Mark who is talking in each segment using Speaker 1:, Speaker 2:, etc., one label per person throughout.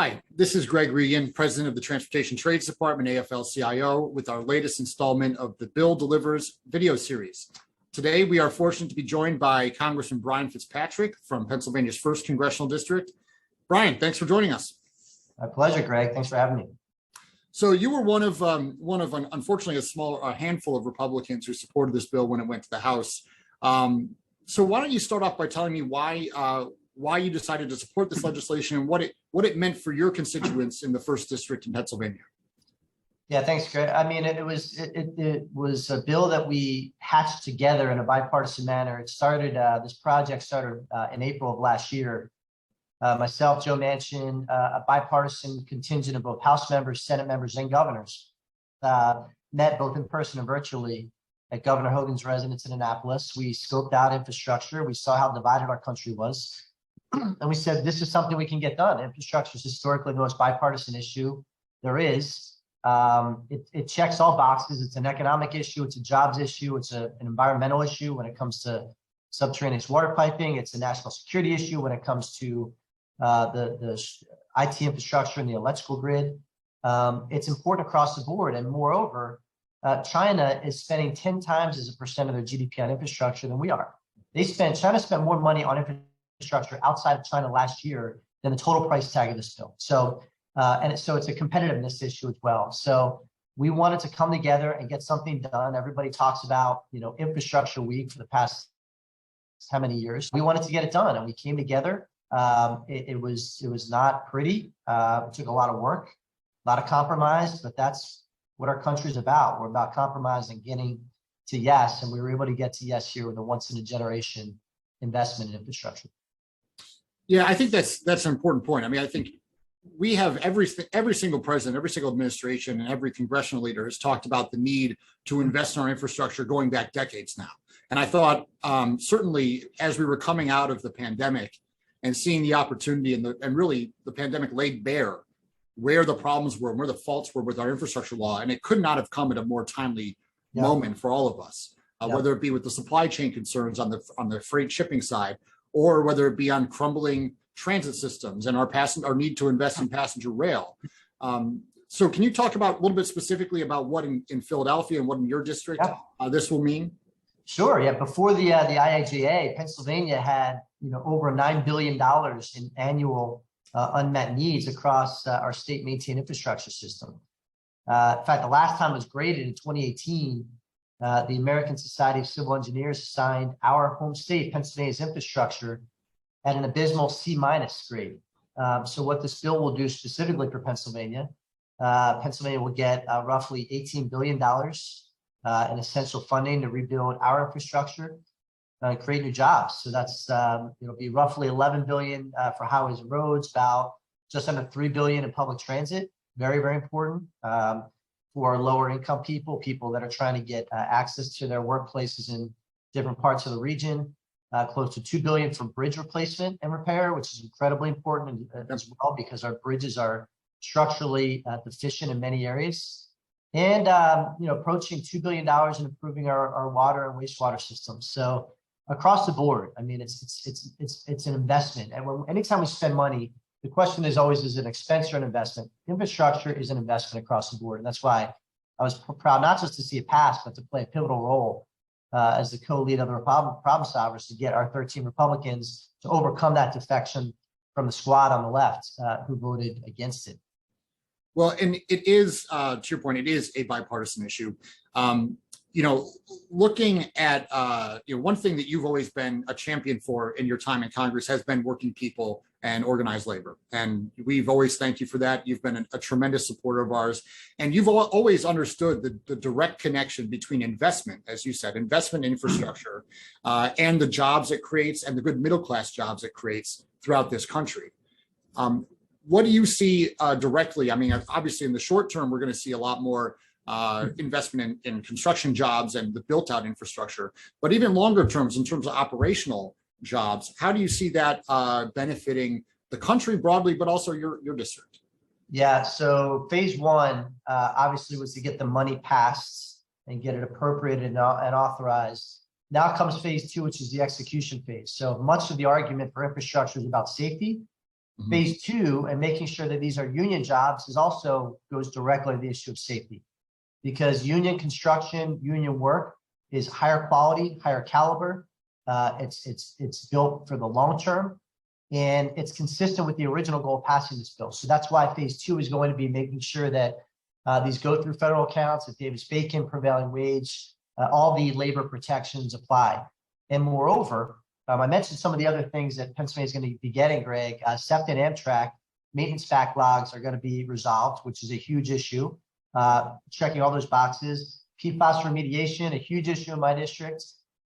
Speaker 1: Hi, this is Greg Regan, President of the Transportation Trades Department, AFL-CIO, with our latest installment of the Bill Delivers video series. Today, we are fortunate to be joined by Congressman Brian Fitzpatrick from Pennsylvania's 1st Congressional District. Brian, thanks for joining us.
Speaker 2: My pleasure, Greg. Thanks for having me.
Speaker 1: So you were one of unfortunately a handful of Republicans who supported this bill when it went to the House. So why don't you start off by telling me why you decided to support this legislation and what it meant for your constituents in the 1st District in Pennsylvania?
Speaker 2: Yeah, thanks, Greg. I mean, it was a bill that we hatched together in a bipartisan manner. This project started in April of last year. Myself, Joe Manchin, a bipartisan contingent of both House members, Senate members, and governors met both in person and virtually at Governor Hogan's residence in Annapolis. We scoped out infrastructure. We saw how divided our country was. And we said, this is something we can get done. Infrastructure is historically the most bipartisan issue there is. It checks all boxes. It's an economic issue. It's a jobs issue. It's an environmental issue when it comes to subterraneous water piping. It's a national security issue when it comes to the IT infrastructure and the electrical grid. It's important across the board. And moreover, China is spending 10 times as a percent of their GDP on infrastructure than we are. China spent more money on infrastructure outside of China last year than the total price tag of this bill. So, so it's a competitiveness issue as well. So we wanted to come together and get something done. Everybody talks about, Infrastructure Week for the past how many years. We wanted to get it done, and we came together. It was not pretty. It took a lot of work, a lot of compromise, but that's what our country's about. We're about compromise and getting to yes, and we were able to get to yes here with a once-in-a-generation investment in infrastructure.
Speaker 1: Yeah, I think that's an important point. I mean, I think we have every single president, every single administration, and every congressional leader has talked about the need to invest in our infrastructure going back decades now. And I thought certainly as we were coming out of the pandemic and seeing the opportunity and really the pandemic laid bare where the problems were and where the faults were with our infrastructure law, and it could not have come at a more timely moment for all of us, whether it be with the supply chain concerns on the freight shipping side, or whether it be on crumbling transit systems and our need to invest in passenger rail. So can you talk about a little bit specifically about what in Philadelphia and what in your district this will mean?
Speaker 2: Sure. Yeah. Before the IIJA, Pennsylvania had over $9 billion in annual unmet needs across our state maintained infrastructure system. In fact, the last time it was graded in 2018, the American Society of Civil Engineers assigned our home state, Pennsylvania's infrastructure, at an abysmal C- grade. So what this bill will do specifically for Pennsylvania, Pennsylvania will get roughly $18 billion in essential funding to rebuild our infrastructure and create new jobs. So that's it'll be roughly $11 billion for highways and roads, about just under $3 billion in public transit. Very, very important for lower income people that are trying to get access to their workplaces in different parts of the region. Close to $2 billion for bridge replacement and repair, which is incredibly important as well because our bridges are structurally deficient in many areas. And approaching $2 billion in improving our water and wastewater systems. So across the board, I mean, it's an investment. And anytime we spend money, the question is always, is it an expense or an investment? Infrastructure is an investment across the board. And that's why I was proud not just to see it pass, but to play a pivotal role as the co-lead of the problem solvers to get our 13 Republicans to overcome that defection from the squad on the left who voted against it.
Speaker 1: Well, and it is, to your point, it is a bipartisan issue. Looking at, one thing that you've always been a champion for in your time in Congress has been working people and organized labor. And we've always thanked you for that. You've been a tremendous supporter of ours. And you've always understood the direct connection between investment, as you said, investment in infrastructure and the jobs it creates and the good middle class jobs it creates throughout this country. What do you see directly? I mean, obviously in the short term, we're going to see a lot more investment in construction jobs and the built out infrastructure, but even longer terms in terms of operational jobs, how do you see that benefiting the country broadly, but also your district?
Speaker 2: Yeah, so phase one obviously was to get the money passed and get it appropriated and authorized. Now comes phase two, which is the execution phase. So much of the argument for infrastructure is about safety.
Speaker 1: Mhm.
Speaker 2: Phase two, and making sure that these are union jobs, is also goes directly to the issue of safety, because union construction, union work is higher quality, higher caliber. It's built for the long term, and it's consistent with the original goal of passing this bill. So that's why phase two is going to be making sure that these go through federal accounts, that Davis-Bacon, prevailing wage, all the labor protections apply. And moreover, I mentioned some of the other things that Pennsylvania is going to be getting, Greg. SEPTA and Amtrak maintenance backlogs are going to be resolved, which is a huge issue. Checking all those boxes. PFAS remediation, a huge issue in my district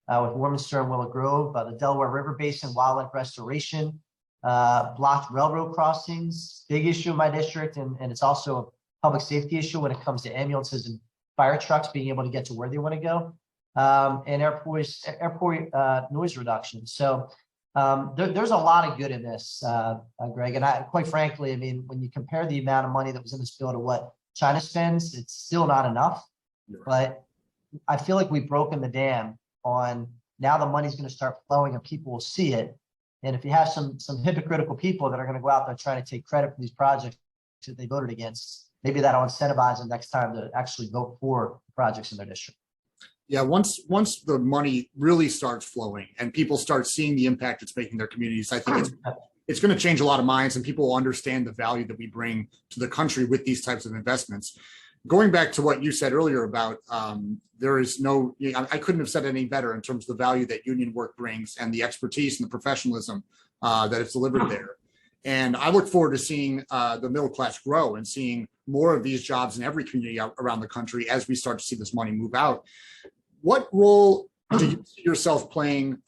Speaker 2: with Warminster and Willow Grove. The Delaware River Basin wildlife restoration, blocked railroad crossings, big issue in my district, and it's also a public safety issue when it comes to ambulances and fire trucks being able to get to where they want to go. And airport noise reduction. So there's a lot of good in this, Greg. And quite frankly, I mean, when you compare the amount of money that was in this bill to what China spends, it's still not enough.
Speaker 1: Yeah.
Speaker 2: But I feel like we've broken the dam on now. The money's going to start flowing and people will see it. And if you have some hypocritical people that are going to go out there trying to take credit for these projects that they voted against, maybe that'll incentivize them next time to actually vote for projects in their district.
Speaker 1: Yeah, once the money really starts flowing and people start seeing the impact it's making in their communities, I think it's going to change a lot of minds, and people will understand the value that we bring to the country with these types of investments. Going back to what you said earlier about there is no, I couldn't have said it any better in terms of the value that union work brings and the expertise and the professionalism that it's delivered there. And I look forward to seeing the middle class grow and seeing more of these jobs in every community around the country as we start to see this money move out. What role do you see yourself playing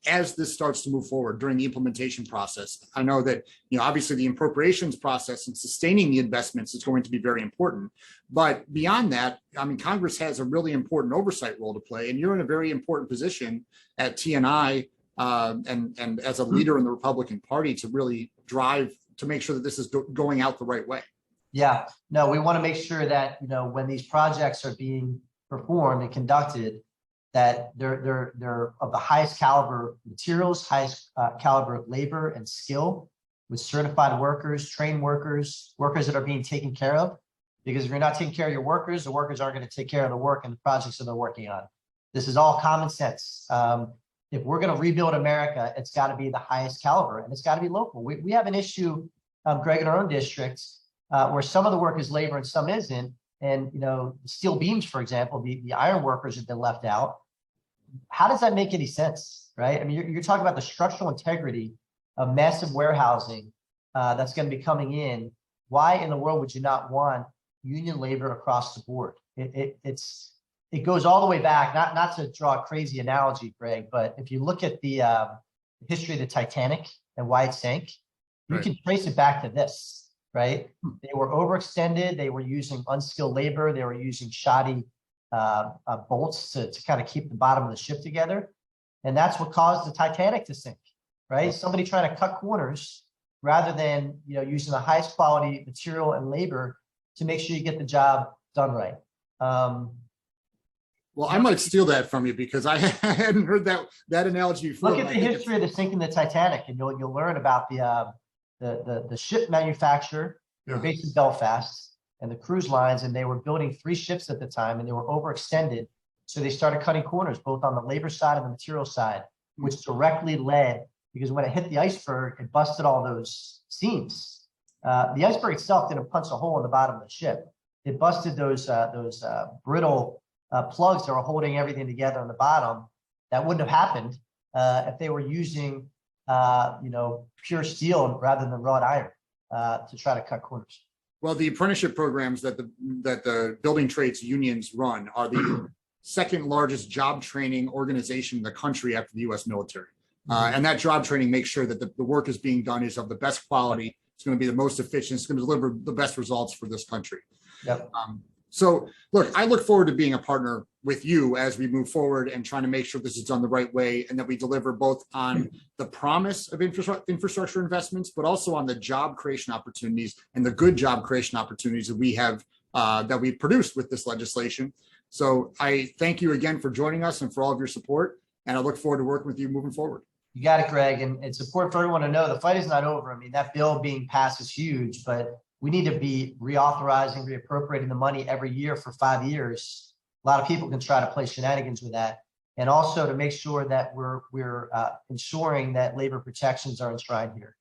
Speaker 1: as this starts to move forward during the implementation process? I know that, obviously the appropriations process and sustaining the investments is going to be very important. But beyond that, I mean, Congress has a really important oversight role to play, and you're in a very important position at TNI and as a leader in the Republican Party to really drive to make sure that this is going out the right way. Yeah,
Speaker 2: no, we want to make sure that, when these projects are being performed and conducted, that they're of the highest caliber materials, highest caliber of labor and skill, with certified workers, trained workers, workers that are being taken care of. Because if you're not taking care of your workers, the workers aren't going to take care of the work and the projects that they're working on. This is all common sense. If we're going to rebuild America, it's got to be the highest caliber, and it's got to be local. We have an issue, Greg, in our own districts where some of the work is labor and some isn't. And, steel beams, for example, the iron workers have been left out. How does that make any sense, right? I mean, you're talking about the structural integrity of massive warehousing that's going to be coming in. Why in the world would you not want union labor across the board? It goes all the way back, not to draw a crazy analogy, Greg, but if you look at the history of the Titanic and why it sank, you can trace it back to this. Right? They were overextended. They were using unskilled labor. They were using shoddy bolts to kind of keep the bottom of the ship together. And that's what caused the Titanic to sink, right? Somebody trying to cut corners rather than, using the highest quality material and labor to make sure you get the job done right. Well, I might steal that from you because I hadn't heard that analogy before. Look at the history of the sinking the Titanic, and you'll learn about the ship manufacturer, they were based in Belfast, and the cruise lines, and they were building 3 ships at the time, and they were overextended. So they started cutting corners, both on the labor side and the material side, which directly led, because when it hit the iceberg, it busted all those seams. The iceberg itself didn't punch a hole in the bottom of the ship. It busted those brittle plugs that were holding everything together on the bottom. That wouldn't have happened if they were using pure steel rather than wrought iron to try to cut corners. Well, the apprenticeship programs that the building trades unions run are the second largest job training organization in the country after the U.S. military. And that job training makes sure that the work is being done is of the best quality. It's going to be the most efficient. It's going to deliver the best results for this country. Yep. So look, I look forward to being a partner with you as we move forward and trying to make sure this is done the right way and that we deliver both on the promise of infrastructure investments, but also on the job creation opportunities and the good job creation opportunities that we have that we've produced with this legislation. So I thank you again for joining us and for all of your support. And I look forward to working with you moving forward. You got it, Greg. And it's important for everyone to know the fight is not over. I mean, that bill being passed is huge, but we need to be reauthorizing, reappropriating the money every year for 5 years. A lot of people can try to play shenanigans with that. And also to make sure that we're ensuring that labor protections are enshrined here.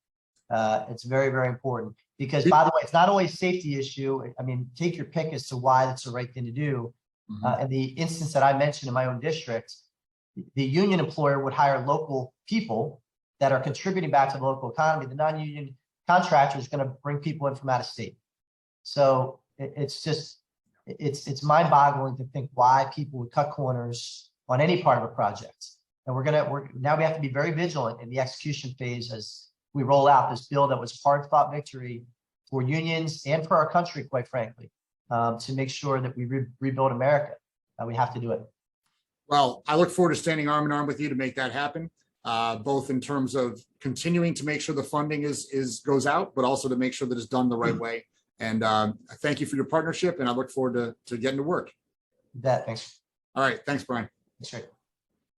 Speaker 2: It's very, very important because, by the way, it's not always a safety issue. I mean, take your pick as to why that's the right thing to do. In the instance that I mentioned in my own district, the union employer would hire local people that are contributing back to the local economy. The non-union contractor is going to bring people in from out of state. So it's just, it's mind-boggling to think why people would cut corners on any part of a project. And now we have to be very vigilant in the execution phase as we roll out this bill that was hard-fought victory for unions and for our country, quite frankly, to make sure that we rebuild America. We have to do it.
Speaker 1: Well, I look forward to standing arm in arm with you to make that happen, both in terms of continuing to make sure the funding goes out, but also to make sure that it's done the right way. And I thank you for your partnership, and I look forward to getting to work.
Speaker 2: You bet. Thanks.
Speaker 1: All right. Thanks, Brian.
Speaker 2: That's right.